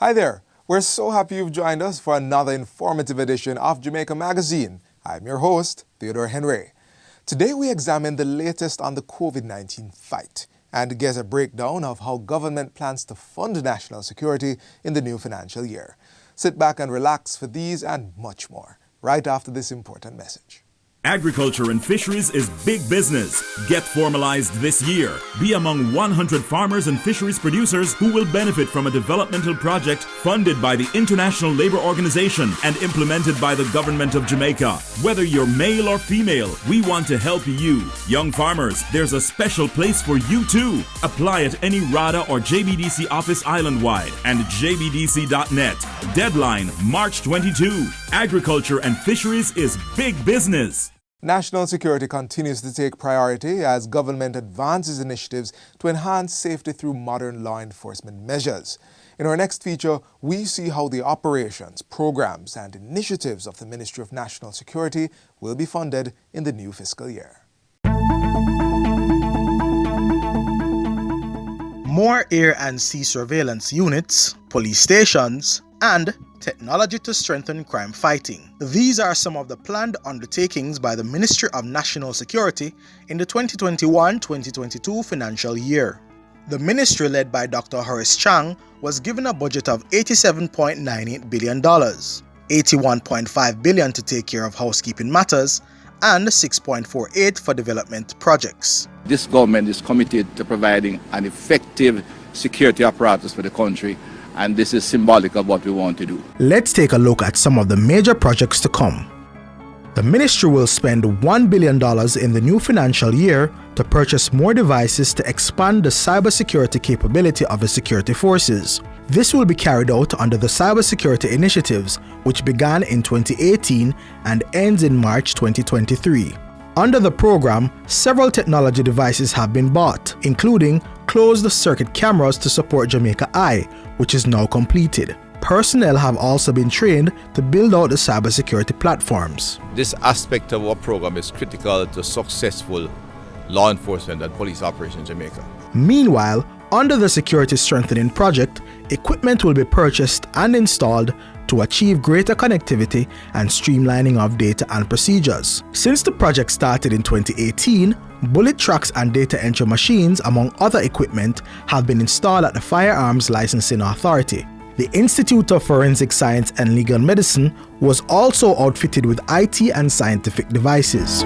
Hi there. We're so happy you've joined us for another informative edition of Jamaica Magazine. I'm your host, Theodore Henry. Today we examine the latest on the COVID-19 fight and get a breakdown of how government plans to fund national security in the new financial year. Sit back and relax for these and much more, right after this important message. Agriculture and fisheries is big business. Get formalized this year. Be among 100 farmers and fisheries producers who will benefit from a developmental project funded by the International Labour Organization and implemented by the Government of Jamaica. Whether you're male or female, we want to help you. Young farmers, there's a special place for you too. Apply at any RADA or JBDC office island-wide and jbdc.net. Deadline March 22. Agriculture and fisheries is big business. National security continues to take priority as government advances initiatives to enhance safety through modern law enforcement measures. In our next feature, we see how the operations, programs, and initiatives of the Ministry of National Security will be funded in the new fiscal year. More air and sea surveillance units, police stations, and technology to strengthen crime fighting. These are some of the planned undertakings by the Ministry of National Security in the 2021-2022 financial year. The ministry, led by Dr. Horace Chang, was given a budget of $87.98 billion, $81.5 billion to take care of housekeeping matters, and $6.48 for development projects. This government is committed to providing an effective security apparatus for the country, and this is symbolic of what we want to do. Let's take a look at some of the major projects to come. The ministry will spend $1 billion in the new financial year to purchase more devices to expand the cybersecurity capability of the security forces. This will be carried out under the cybersecurity initiatives, which began in 2018 and ends in March 2023. Under the program, several technology devices have been bought, including closed-circuit cameras to support Jamaica Eye, which is now completed. Personnel have also been trained to build out the cybersecurity platforms. This aspect of our program is critical to successful law enforcement and police operations in Jamaica. Meanwhile, under the Security Strengthening Project, equipment will be purchased and installed to achieve greater connectivity and streamlining of data and procedures. Since the project started in 2018, bullet trucks and data entry machines, among other equipment, have been installed at the Firearms Licensing Authority. The Institute of Forensic Science and Legal Medicine was also outfitted with IT and scientific devices.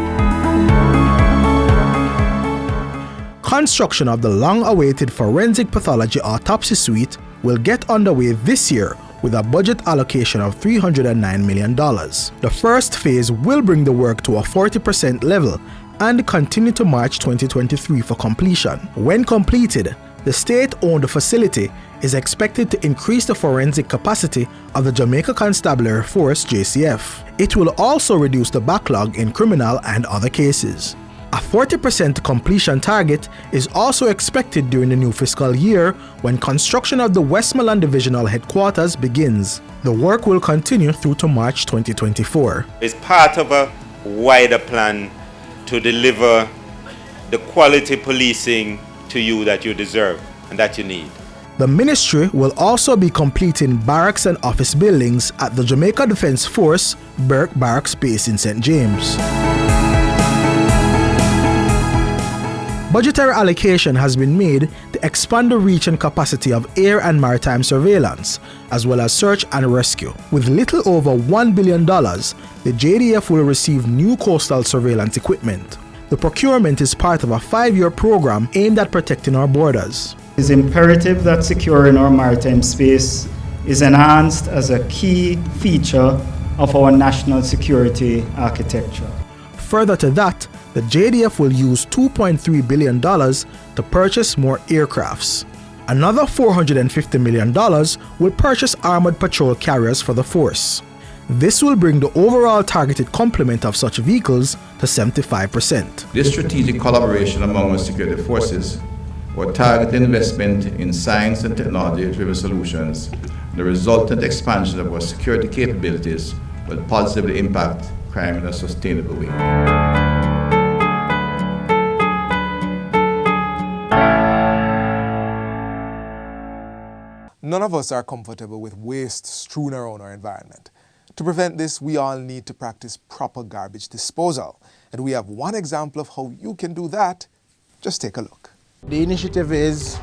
Construction of the long-awaited Forensic Pathology Autopsy Suite will get underway this year with a budget allocation of $309 million. The first phase will bring the work to a 40% level and continue to March 2023 for completion. When completed, the state-owned facility is expected to increase the forensic capacity of the Jamaica Constabulary Force (JCF). It will also reduce the backlog in criminal and other cases. A 40% completion target is also expected during the new fiscal year when construction of the Westmoreland Divisional Headquarters begins. The work will continue through to March 2024. It's part of a wider plan to deliver the quality policing to you that you deserve and that you need. The ministry will also be completing barracks and office buildings at the Jamaica Defence Force Burke Barracks base in St. James. Budgetary allocation has been made to expand the reach and capacity of air and maritime surveillance, as well as search and rescue. With little over $1 billion, the JDF will receive new coastal surveillance equipment. The procurement is part of a 5-year program aimed at protecting our borders. It is imperative that securing our maritime space is enhanced as a key feature of our national security architecture. Further to that, the JDF will use $2.3 billion to purchase more aircrafts. Another $450 million will purchase armored patrol carriers for the force. This will bring the overall targeted complement of such vehicles to 75%. This strategic collaboration among our security forces will target investment in science and technology-driven solutions. The resultant expansion of our security capabilities will positively impact crime in a sustainable way. None of us are comfortable with waste strewn around our environment. To prevent this, we all need to practice proper garbage disposal. And we have one example of how you can do that. Just take a look. The initiative is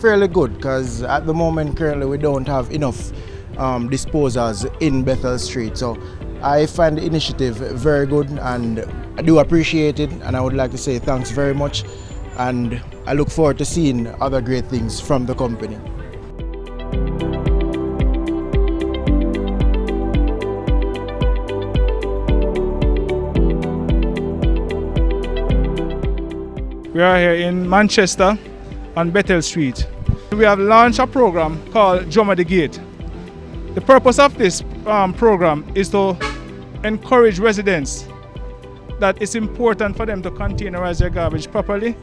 fairly good because at the moment currently we don't have enough disposals in Bethel Street. So I find the initiative very good and I do appreciate it, and I would like to say thanks very much, and I look forward to seeing other great things from the company. We are here in Manchester on Bethel Street. We have launched a program called Drum at the Gate. The purpose of this program is to encourage residents that it's important for them to containerize their garbage properly.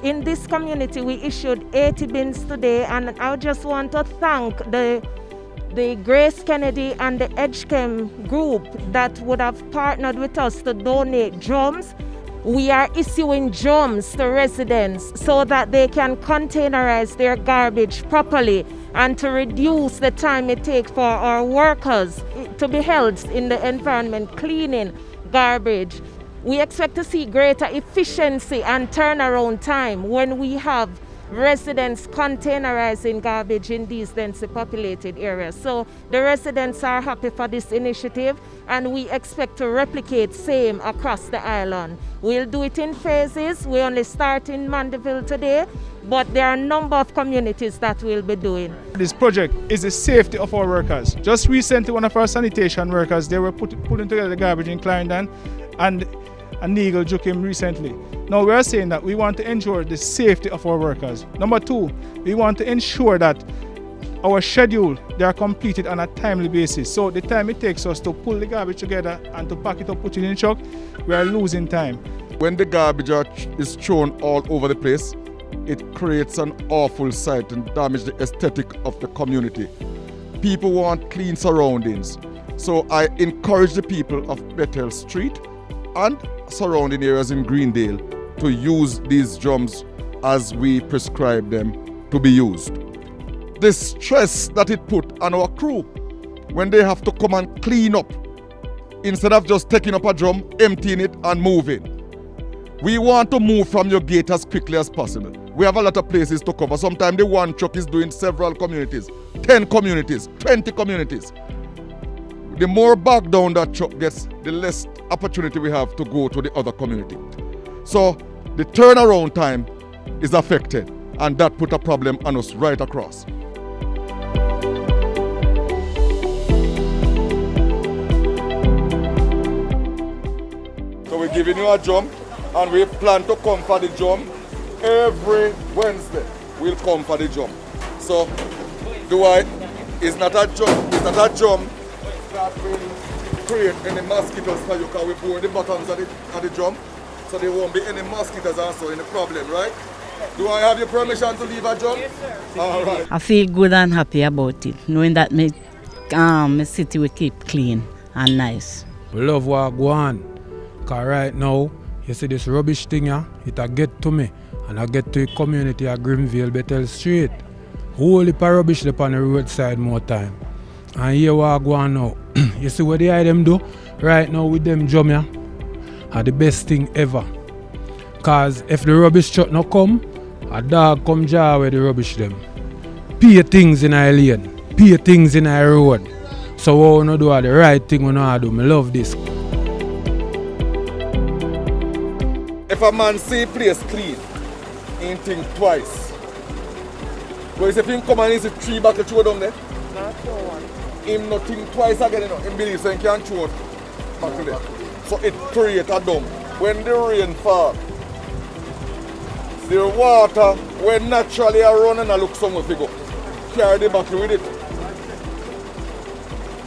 In this community, we issued 80 bins today, and I just want to thank the Grace Kennedy and the EdgeChem group that would have partnered with us to donate drums. We are issuing drums to residents so that they can containerize their garbage properly and to reduce the time it takes for our workers to be held in the environment cleaning garbage. We expect to see greater efficiency and turnaround time when we have residents containerizing garbage in these densely populated areas. So the residents are happy for this initiative, and we expect to replicate same across the island. We'll do it in phases. We only start in Mandeville today, but there are a number of communities that we'll be doing. This project is the safety of our workers. Just recently, one of our sanitation workers, they were putting together the garbage in Clarendon, and an eagle took him recently. Now we are saying that we want to ensure the safety of our workers. Number two, we want to ensure that our schedule, they are completed on a timely basis. So the time it takes us to pull the garbage together and to pack it up, put it in the truck, we are losing time. When the garbage is thrown all over the place, it creates an awful sight and damages the aesthetic of the community. People want clean surroundings. So I encourage the people of Bethel Street and surrounding areas in Greendale to use these drums as we prescribe them to be used. The stress that it put on our crew when they have to come and clean up instead of just taking up a drum, emptying it and moving. We want to move from your gate as quickly as possible. We have a lot of places to cover. Sometimes the one truck is doing several communities, 10 communities, 20 communities. The more back down that truck gets, the less opportunity we have to go to the other community. So the turnaround time is affected, and that put a problem on us right across. So we're giving you a drum, and we plan to come for the drum every Wednesday. We'll come for the drum. So it's not a drum that will create any mosquitoes for you, because we pour the buttons of the drum, so there won't be any mosquitoes also in the problem, right? Do I have your permission to leave a drum? Yes, sir. All right. I feel good and happy about it, knowing that my city will keep clean and nice. We love what go on, because right now, you see this rubbish thing here, it a get to me, and I get to the community of Greenville, Bethel Street. Whole heap of rubbish up on the roadside more time. And here what go on now. You see what the item do right now with them drum here are the best thing ever. Cause if the rubbish truck no come, a dog come jar where the rubbish them. Pay things in our lane, pay things in our road. So what we no do are the right thing we no do. Me love this. If a man see a place clean, he think twice. But if he come and he see 3 bottles throw down there, him not think twice again, you know. Him believes he can throw it back there. So it creates a dump. When the rain falls, the water, when naturally are running and look somewhere to go, carry the bottle with it.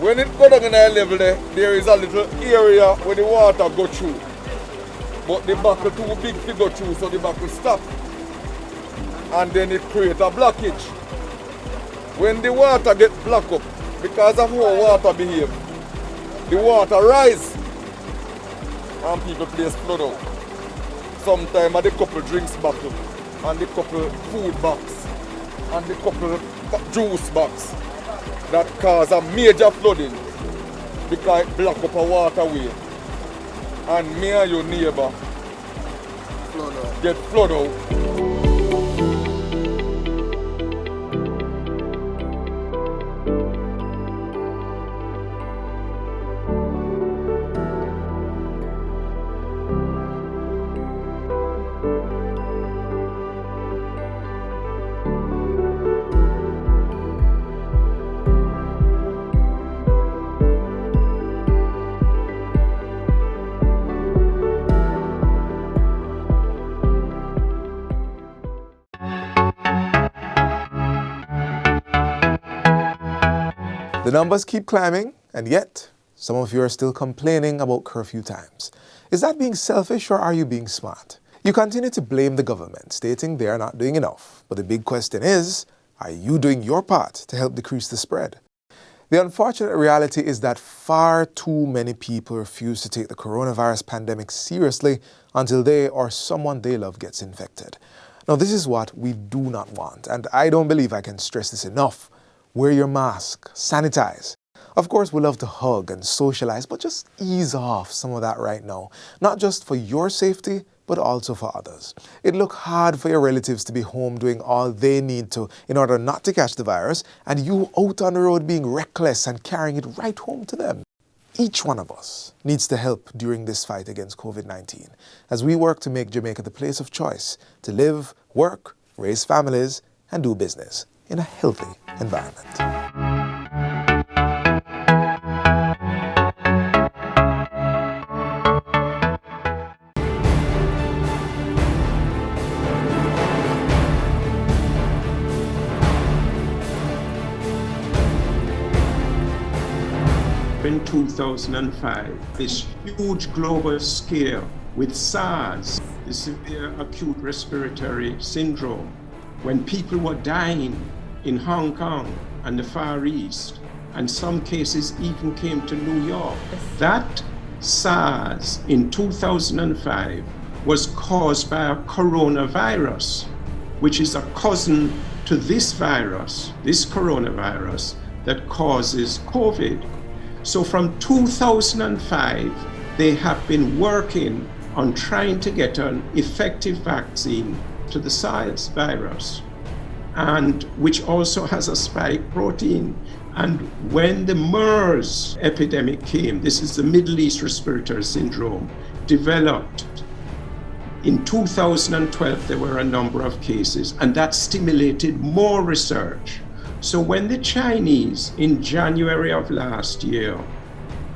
When it go down in a level there is a little area where the water go through. But the bottle too big to go through, so the bottle stop. And then it creates a blockage. When the water gets blocked up, because of how water behave, the water rise and people place flood out. Sometimes the couple drinks bottle, and the couple food box, and the couple juice box that cause a major flooding because it block up a waterway. And me and your neighbor get flood out. The numbers keep climbing, and yet some of you are still complaining about curfew times. Is that being selfish, or are you being smart? You continue to blame the government, stating they are not doing enough. But the big question is, are you doing your part to help decrease the spread? The unfortunate reality is that far too many people refuse to take the coronavirus pandemic seriously until they or someone they love gets infected. Now, this is what we do not want, and I don't believe I can stress this enough. Wear your mask, sanitize. Of course, we love to hug and socialize, but just ease off some of that right now. Not just for your safety, but also for others. It looks hard for your relatives to be home doing all they need to in order not to catch the virus, and you out on the road being reckless and carrying it right home to them. Each one of us needs to help during this fight against COVID-19 as we work to make Jamaica the place of choice to live, work, raise families, and do business in a healthy environment. In 2005, this huge global scare with SARS, the severe acute respiratory syndrome, when people were dying in Hong Kong and the Far East, and some cases even came to New York. That SARS in 2005 was caused by a coronavirus, which is a cousin to this virus, this coronavirus, that causes COVID. So from 2005, they have been working on trying to get an effective vaccine to the SARS virus, and which also has a spike protein. And when the MERS epidemic came, this is the Middle East Respiratory Syndrome, developed, in 2012 there were a number of cases, and that stimulated more research. So when the Chinese in January of last year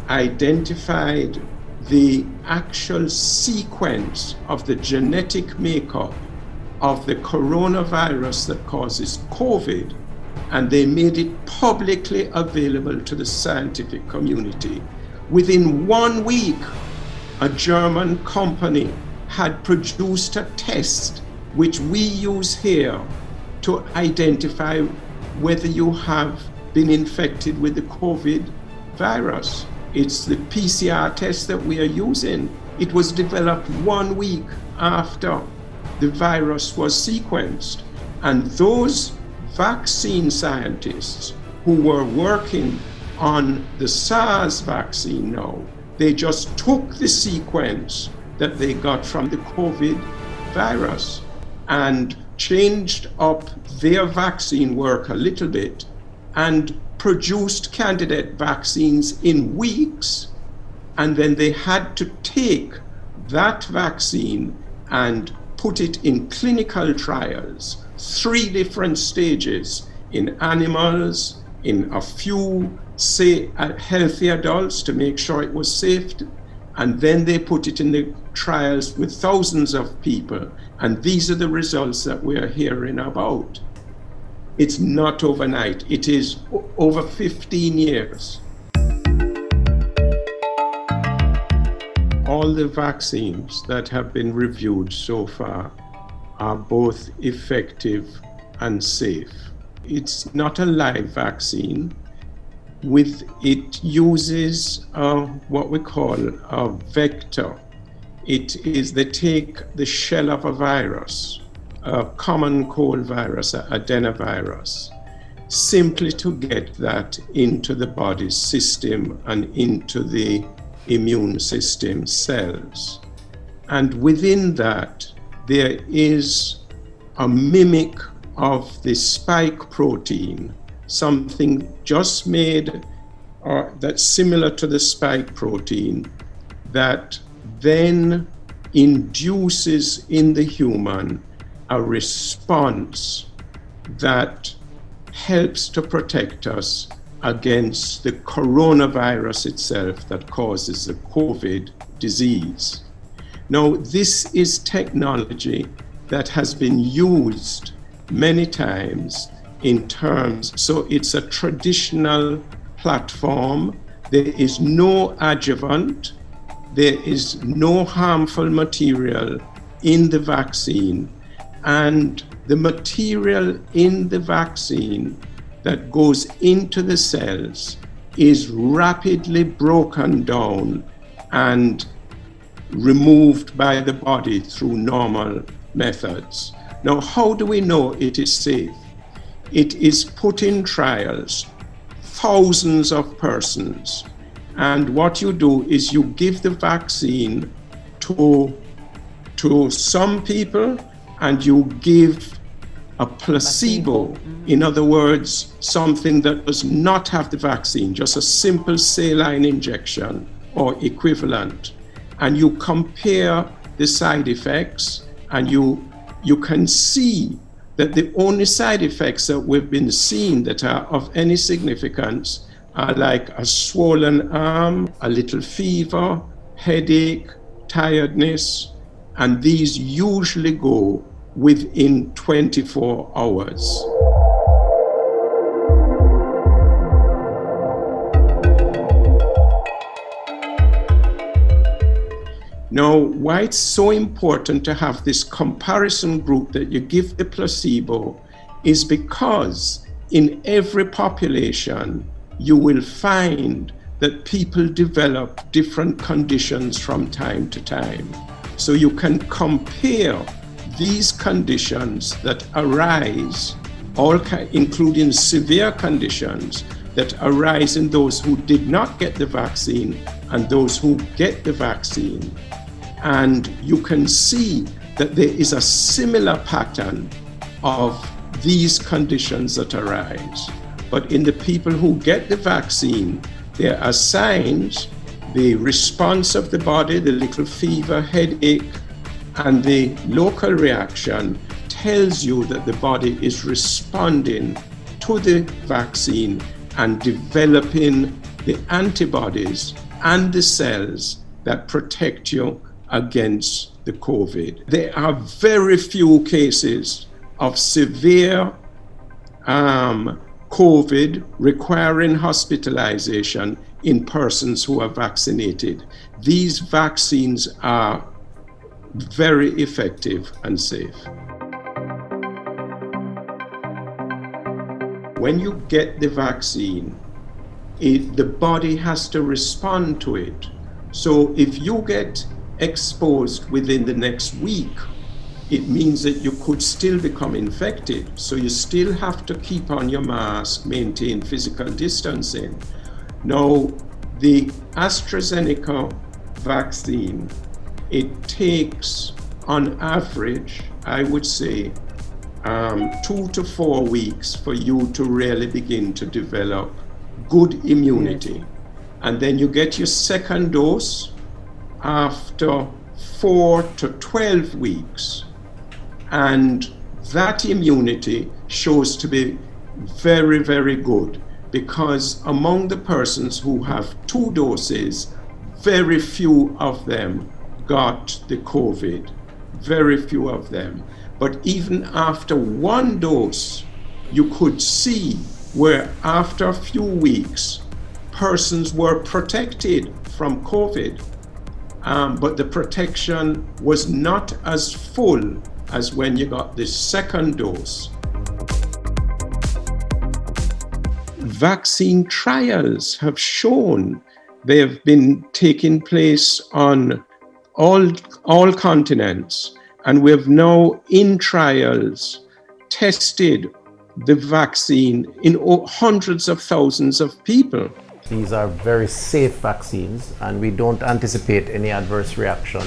identified the actual sequence of the genetic makeup of the coronavirus that causes COVID, and they made it publicly available to the scientific community, within 1 week, a German company had produced a test which we use here to identify whether you have been infected with the COVID virus. It's the PCR test that we are using. It was developed 1 week after the virus was sequenced. And those vaccine scientists who were working on the SARS vaccine now, they just took the sequence that they got from the COVID virus and changed up their vaccine work a little bit and produced candidate vaccines in weeks. And then they had to take that vaccine and put it in clinical trials, 3 different stages, in animals, in a few, say, healthy adults to make sure it was safe, and then they put it in the trials with thousands of people. And these are the results that we are hearing about. It's not overnight. It is over 15 years. All the vaccines that have been reviewed so far are both effective and safe. It's not a live vaccine. It uses what we call a vector. It is, they take the shell of a virus, a common cold virus, adenovirus, simply to get that into the body's system and into the immune system cells. And within that, there is a mimic of the spike protein, something just made that's similar to the spike protein, that then induces in the human a response that helps to protect us against the coronavirus itself that causes the COVID disease. Now, this is technology that has been used many times in terms, so it's a traditional platform. There is no adjuvant, there is no harmful material in the vaccine, and the material in the vaccine that goes into the cells is rapidly broken down and removed by the body through normal methods. Now, how do we know it is safe? It is put in trials, thousands of persons, and what you do is you give the vaccine to some people and you give a placebo. In other words, something that does not have the vaccine, just a simple saline injection or equivalent. And you compare the side effects, and you can see that the only side effects that we've been seeing that are of any significance are like a swollen arm, a little fever, headache, tiredness, and these usually go within 24 hours. Now, why it's so important to have this comparison group that you give the placebo is because in every population, you will find that people develop different conditions from time to time. So you can compare these conditions that arise, including severe conditions that arise in those who did not get the vaccine and those who get the vaccine. And you can see that there is a similar pattern of these conditions that arise. But in the people who get the vaccine, there are signs, the response of the body, the little fever, headache, and the local reaction tells you that the body is responding to the vaccine and developing the antibodies and the cells that protect you against the COVID. There are very few cases of severe COVID requiring hospitalization in persons who are vaccinated. These vaccines are very effective and safe. When you get the vaccine, the body has to respond to it. So if you get exposed within the next week, it means that you could still become infected. So you still have to keep on your mask, maintain physical distancing. Now, the AstraZeneca vaccine, it takes on average, I would say, 2 to 4 weeks for you to really begin to develop good immunity. Yes. And then you get your second dose after 4 to 12 weeks. And that immunity shows to be very, very good, because among the persons who have 2 doses, very few of them got the COVID, very few of them. But even after 1 dose, you could see where after a few weeks, persons were protected from COVID, but the protection was not as full as when you got the second dose. Vaccine trials have shown, they have been taking place on all continents, and we have now in trials tested the vaccine in hundreds of thousands of people. These are very safe vaccines, and we don't anticipate any adverse reaction.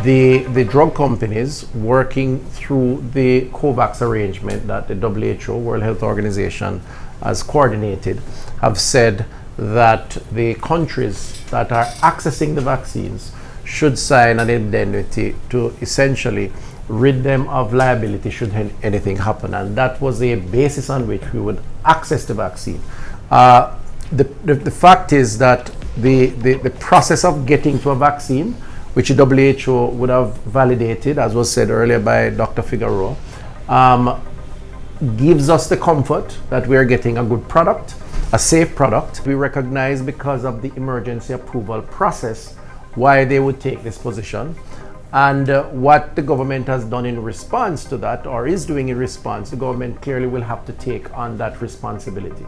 The drug companies working through the COVAX arrangement that the WHO, World Health Organization, has coordinated, have said that the countries that are accessing the vaccines should sign an indemnity to essentially rid them of liability should anything happen, and that was the basis on which we would access the vaccine. The fact is that the process of getting to a vaccine, which the WHO would have validated, as was said earlier by Dr. Figueroa, gives us the comfort that we are getting a good product, a safe product. We recognize, because of the emergency approval process, why they would take this position. And what the government has done in response to that, or is doing in response, the government clearly will have to take on that responsibility.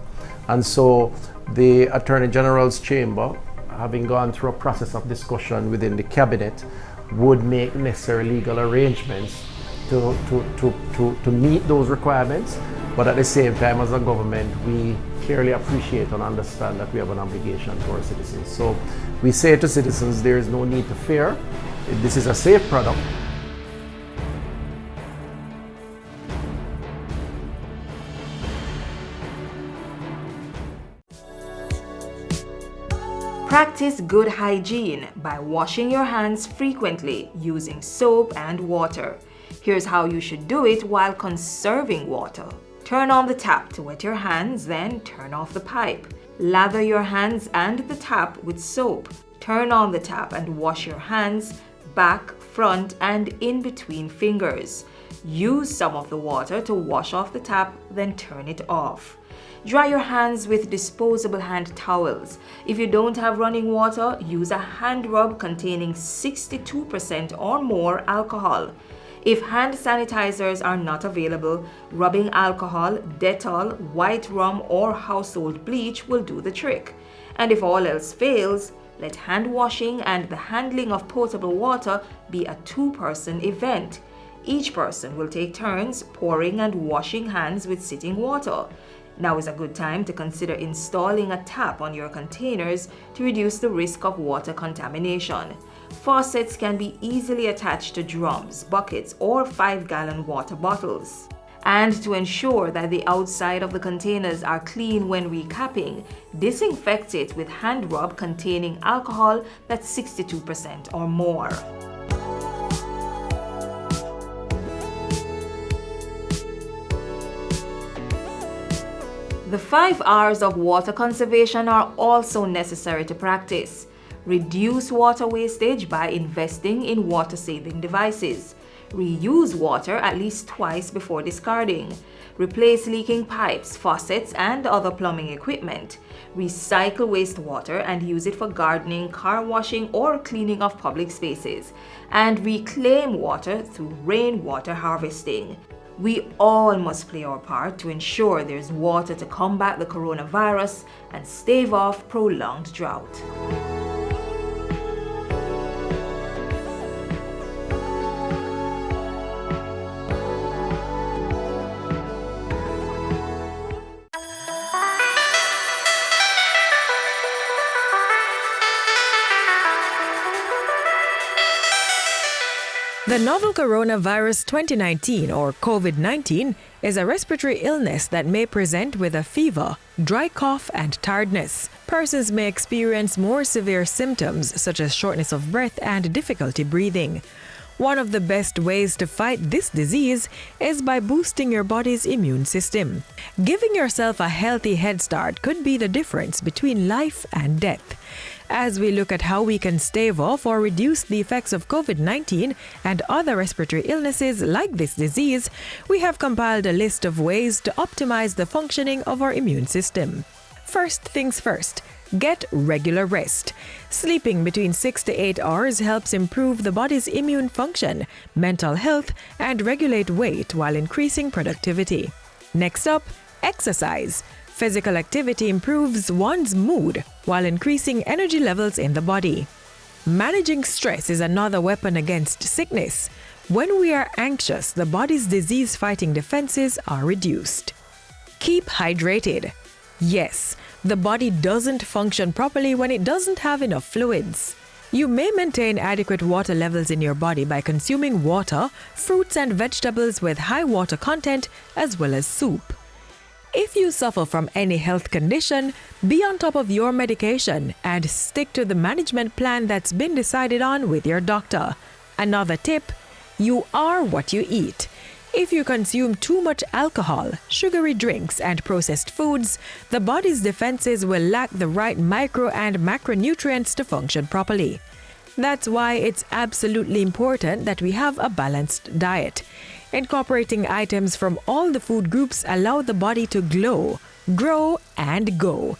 And so the Attorney General's Chamber, having gone through a process of discussion within the cabinet, would make necessary legal arrangements to meet those requirements. But at the same time, as a government, we clearly appreciate and understand that we have an obligation to our citizens. So we say to citizens, there is no need to fear. This is a safe product. Practice good hygiene by washing your hands frequently using soap and water. Here's how you should do it while conserving water. Turn on the tap to wet your hands, then turn off the pipe. Lather your hands and the tap with soap. Turn on the tap and wash your hands, back, front, and in between fingers. Use some of the water to wash off the tap, then turn it off. Dry your hands with disposable hand towels. If you don't have running water, use a hand rub containing 62% or more alcohol. If hand sanitizers are not available, rubbing alcohol, Dettol, white rum, or household bleach will do the trick. And if all else fails, let hand washing and the handling of potable water be a two-person event. Each person will take turns pouring and washing hands with sitting water. Now is a good time to consider installing a tap on your containers to reduce the risk of water contamination. Faucets can be easily attached to drums, buckets, or 5-gallon water bottles. And to ensure that the outside of the containers are clean when recapping, disinfect it with hand rub containing alcohol that's 62% or more. The 5 R's of water conservation are also necessary to practice. Reduce water wastage by investing in water-saving devices. Reuse water at least twice before discarding. Replace leaking pipes, faucets, and other plumbing equipment. Recycle wastewater and use it for gardening, car washing, or cleaning of public spaces. And reclaim water through rainwater harvesting. We all must play our part to ensure there's water to combat the coronavirus and stave off prolonged drought. The novel coronavirus 2019 or COVID-19 is a respiratory illness that may present with a fever, dry cough, and tiredness. Persons may experience more severe symptoms such as shortness of breath and difficulty breathing. One of the best ways to fight this disease is by boosting your body's immune system. Giving yourself a healthy head start could be the difference between life and death. As we look at how we can stave off or reduce the effects of COVID-19 and other respiratory illnesses like this disease, we have compiled a list of ways to optimize the functioning of our immune system. First things first, get regular rest. Sleeping between 6 to 8 hours helps improve the body's immune function, mental health, and regulate weight while increasing productivity. Next up, exercise. Physical activity improves one's mood while increasing energy levels in the body. Managing stress is another weapon against sickness. When we are anxious, the body's disease-fighting defenses are reduced. Keep hydrated. Yes, the body doesn't function properly when it doesn't have enough fluids. You may maintain adequate water levels in your body by consuming water, fruits and vegetables with high water content, as well as soup. If you suffer from any health condition, be on top of your medication and stick to the management plan that's been decided on with your doctor. Another tip, you are what you eat. If you consume too much alcohol, sugary drinks, and processed foods, the body's defenses will lack the right micro and macronutrients to function properly. That's why it's absolutely important that we have a balanced diet. Incorporating items from all the food groups allow the body to glow, grow, and go.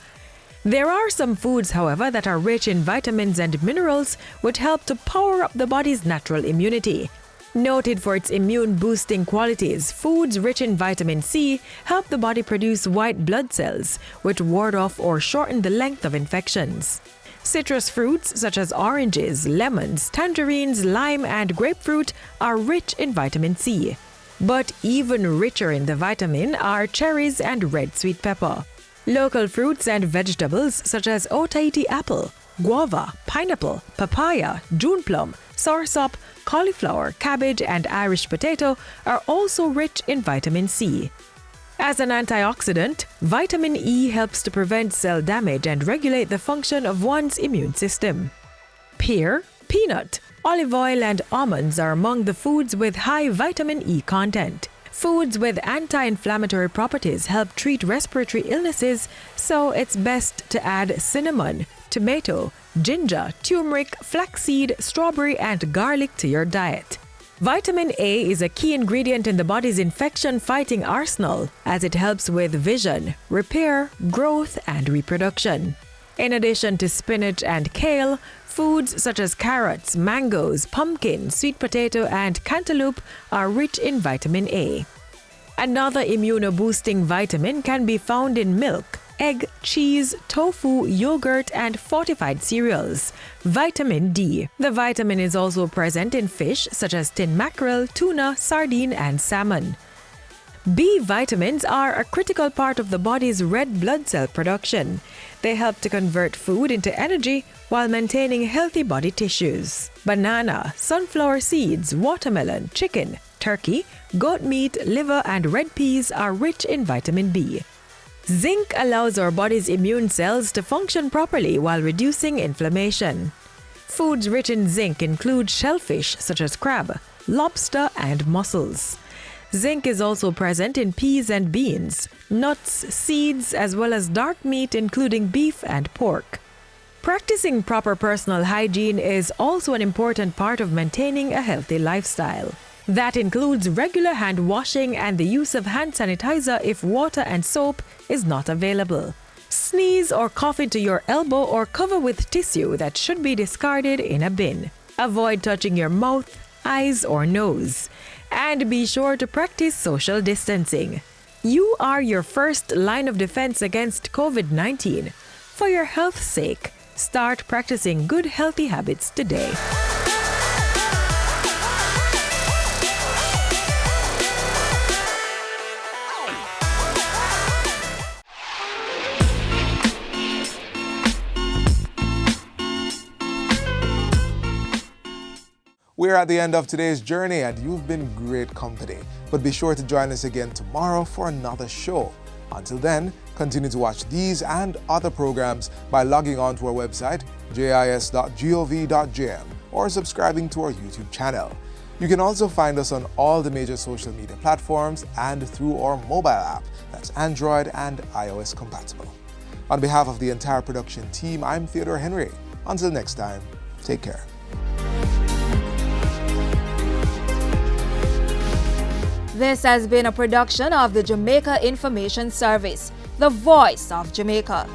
There are some foods, however, that are rich in vitamins and minerals which help to power up the body's natural immunity. Noted for its immune-boosting qualities, foods rich in vitamin C help the body produce white blood cells, which ward off or shorten the length of infections. Citrus fruits such as oranges, lemons, tangerines, lime, and grapefruit are rich in vitamin C. But even richer in the vitamin are cherries and red sweet pepper. Local fruits and vegetables such as Otaiti apple, guava, pineapple, papaya, June plum, soursop, cauliflower, cabbage, and Irish potato are also rich in vitamin C. As an antioxidant, vitamin E helps to prevent cell damage and regulate the function of one's immune system. Pear, peanut, olive oil, and almonds are among the foods with high vitamin E content. Foods with anti-inflammatory properties help treat respiratory illnesses, so it's best to add cinnamon, tomato, ginger, turmeric, flaxseed, strawberry, and garlic to your diet. Vitamin A is a key ingredient in the body's infection-fighting arsenal, as it helps with vision, repair, growth, and reproduction. In addition to spinach and kale, foods such as carrots, mangoes, pumpkin, sweet potato, and cantaloupe are rich in vitamin A. Another immuno-boosting vitamin can be found in milk, egg, cheese, tofu, yogurt, and fortified cereals. Vitamin D. The vitamin is also present in fish such as tin mackerel, tuna, sardine, and salmon. B vitamins are a critical part of the body's red blood cell production. They help to convert food into energy while maintaining healthy body tissues. Banana, sunflower seeds, watermelon, chicken, turkey, goat meat, liver, and red peas are rich in vitamin B. Zinc allows our body's immune cells to function properly while reducing inflammation. Foods rich in zinc include shellfish such as crab, lobster, and mussels. Zinc is also present in peas and beans, nuts, seeds, as well as dark meat including beef and pork. Practicing proper personal hygiene is also an important part of maintaining a healthy lifestyle. That includes regular hand washing and the use of hand sanitizer if water and soap is not available. Sneeze or cough into your elbow or cover with tissue that should be discarded in a bin. Avoid touching your mouth, eyes, or nose. And be sure to practice social distancing. You are your first line of defense against COVID-19. For your health's sake, start practicing good healthy habits today. We're at the end of today's journey and you've been great company. But be sure to join us again tomorrow for another show. Until then, continue to watch these and other programs by logging on to our website, jis.gov.jm, or subscribing to our YouTube channel. You can also find us on all the major social media platforms and through our mobile app that's Android and iOS compatible. On behalf of the entire production team, I'm Theodore Henry. Until next time, take care. This has been a production of the Jamaica Information Service, the voice of Jamaica.